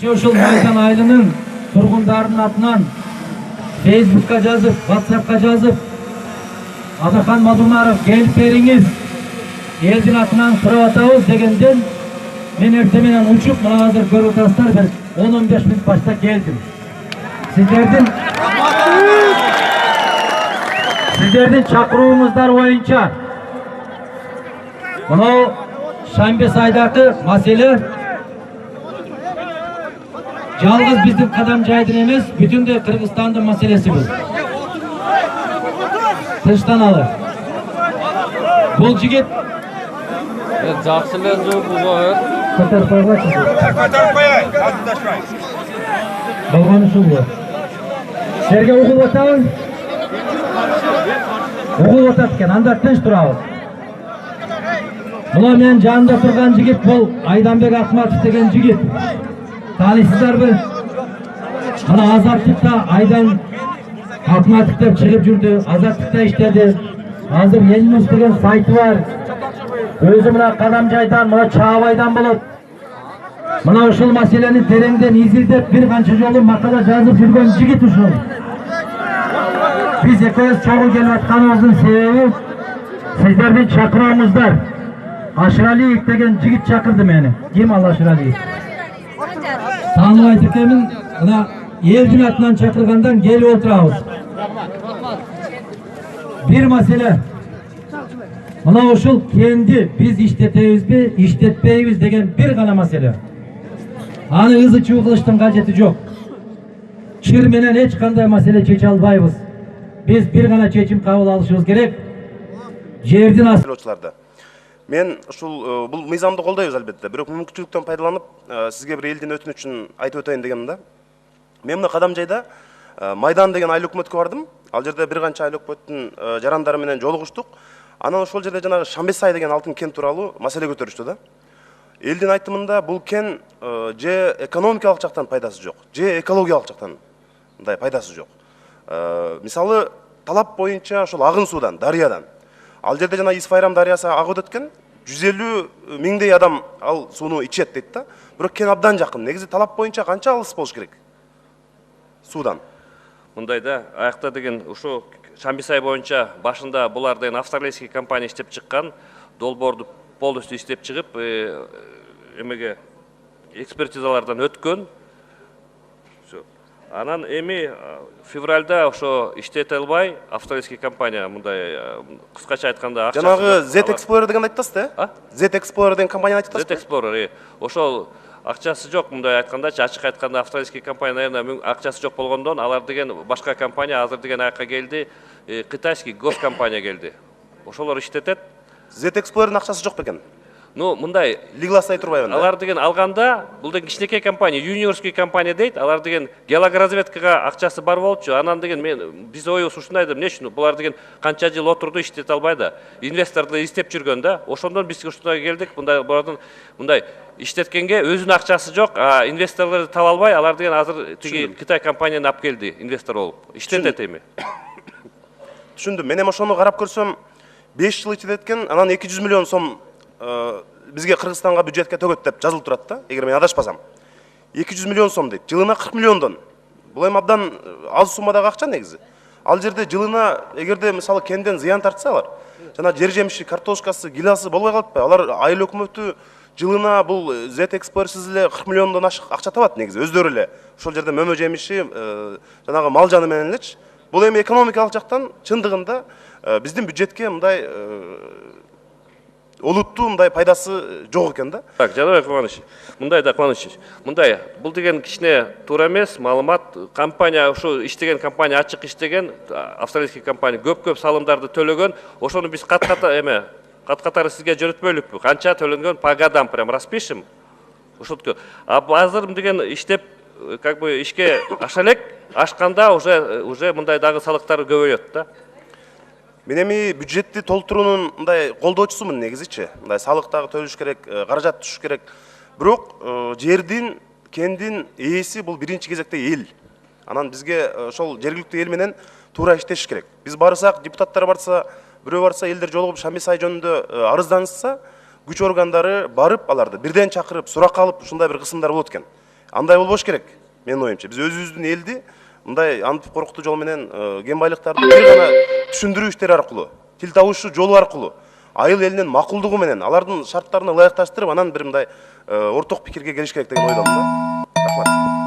Ушул Майдан айылынын тургундарынын атынан Facebook'ka жазып, WhatsApp'ка жазып, Атахан Мадумаров келип бериңиз, элдин атынан сурап атабыз дегенден мен эртең менен учуп, мына азыр көрүп атасыздар, бир 10-15 мүнөт башта келдим. Сиздердин чакырууңуздар боюнча мына Шамбес айдагы маселе жалгыз биздин Кадамжайдын эмес, бүтүндөй Кыргызстандын маселеси бул. Тынчтаналы. Бул жигит жакшы эле жок көтөрүп койгочу. Көтөрүп коеюн, алдыдашпай. Болгон ушул. Силерге угулуп атабыз. Угулуп атат экен, анда тынч турабыз. Мына менин жанымда турган жигит бул Айданбек Акматов деген жигит. Tanıysızlarбы? Мына Азаттыкта Айдан Акматов деп чыгып жүрдү, Азаттыкта иштеди. Азыр Элнус деген сайты бар. Өзү мына Кадамжайдан, мына Чаабайдан болот. Мына ушул маселени тереңден изилдеп бир канча жолу макала жазып жүргөн жигит ушул. Биз экөөбүз чогуу келип атканыбыздын себеби сиздердин чакырууңуздар. Ашыралиев деген жигит чакырды мени. Ким ал Ашыралиев? Саңлы айтыкемин, мына элдин атынан чакыргандан келип отурабыз. Бир маселе. Мына ушул кенди биз иштетебизби, иштетпейбиз деген бир гана маселе. Аны ызы-чуу кылыштын кажети жок. Чыр менен эч кандай маселе чече албайбыз. Биз бир гана чечим кабыл алышыбыз керек. Жердин астында. Мен ушул бул мыйзамды колдойбуз албетте. Бирок мүмкүнчүлүктөн пайдаланып, сизге бир элдин өтүнүчүн айтып өтөйүн дегеним да. Мен мына Кадамжайда Майдан деген айыл өкмөткө бардым. Ал жерде бир канча айыл өкмөттүн жарандары менен жолугуштук. Анан ошол жерде жанагы Шамбесай деген алтын кен тууралуу маселе көтөрүштү да. Элдин айтымында бул кен же экономикалык жактан пайдасы жок, же экологиялык жактан мындай пайдасы жок. Мисалы, талап боюнча ошол агын суудан, дарыядан. Ал жерде жана Исфайрам дарыясы агып өткөн, 150 миңдей адам ал сууну ичет дейт да. Бирок кен абдан жакын. Негизи талап боюнча канча алыс болуш керек? Суудан. Мындай да, аякта деген ушу Шамбесай боюнча башында булар деген австралийский компания иштеп чыккан, долбоорду полностью иштеп чыгып, эмеге экспертизалардан өткөн. Анан эми февральда ошо иштете албай австралийский компания мындай кыскача айтканда акчасы жанагы Z-Explorer деген айтасыз да? Z-Explorer деген компанияны айтасыз? Z-Explorer, ошол акчасы жок, мындай айткандачы, ачык айтканда австралийский компания, наверное, акчасы жок болгондон алар деген башка компания азыр деген аякка келди, кытайский госкомпания келди. Ошолор иштетет. Z-Explorer'дын акчасы жок бекен? Ну, мындай Лигластай турбайбы? Алар деген алганда, бул деген кичинекей компания, юниорский компания дейт. Алар деген геологоразведкага акчасы бар болчу. Анан деген биз оюбуз ушундай да, эмне үчүн булар деген канча жыл отурду, иштете албай да. Инвесторлор издеп жүргөн да. Ошондон биз ушундай келдик. Мындай иштеткенге өзүнүн акчасы жок, инвесторлорду таба албай, алар деген азыр тиги Кытай компанияны алып келди, инвестор болуп. Иштетет эми. Түшүндүм. Мен эми ошону карап көрсөм, 5 жыл иштеткен, анан 200 миллион сом бизге Кыргызстанга бюджетке төгөт деп жазылып турат да, эгер мен адашпасам. 200 миллион сом дейт. Жылына 40 миллондон. Бул эми абдан аз суммадагы акча негизи. Ал жерде жылына эгерде мисалы кенден зыян тартсалар, жана жер жемиши, картошкасы, гиласы болбой калат ба? Алар айыл өкмөтү жылына бул Z-Explore'сиз эле 40 миллондон ашык акча табат негизи, өздөрү эле. Ошол жерде мөмө жемиши, жанагы мал жаны менен элечи. Бул эми экономикалык жактан чындыгында биздин бюджетке мындай олуттуу мындай пайдасы жок экен да. Так, Жаныбек Кубаныч, мындай да Кубаныч. Мындай, бул деген кичине туура эмес, маалымат. Компания, ушу иштеген компания ачык иштеген, австралийский компания көп салымдарды төлөгөн. Ошону биз кат-катары сизге жөнөтпөйлүкпү. Канча төлөнгөн по годам прям распишем. Ошотко. А азыр деген иштеп, как бы ишке аша элек, ашканда уже мындай дагы салыктар көбөйөт да. Мен эми бюджетти толтуруунун мындай колдоочусумун негизичи. Мындай салык дагы төлөш керек, каражат түшүш керек. Бирок жердин, кендин ээси бул биринчи кезекте эл. Анан бизге ошол жергиликтүү эл менен туура иштешиш керек. Биз барсак, депутаттар барса, бирөө барса, элдер жолугуп Шамбесай жөнүндө арызданышса, күч органдары барып аларды бирден чакырып, суракка алып ушундай бир кысымдар болот экен. андай болбош керек менин оюмча. Биз өзүбүздүн элди мындай антип коркутуу жол менен кен байлыктарды бир гана түшүндүрүү иштери аркылуу, тил табышуу жолу аркылуу, айыл элинин макулдугу менен алардын шарттарына ылайыкташтырып, анан бир мындай орток пикирге келиш керек деген ойдомун да. Рахмат.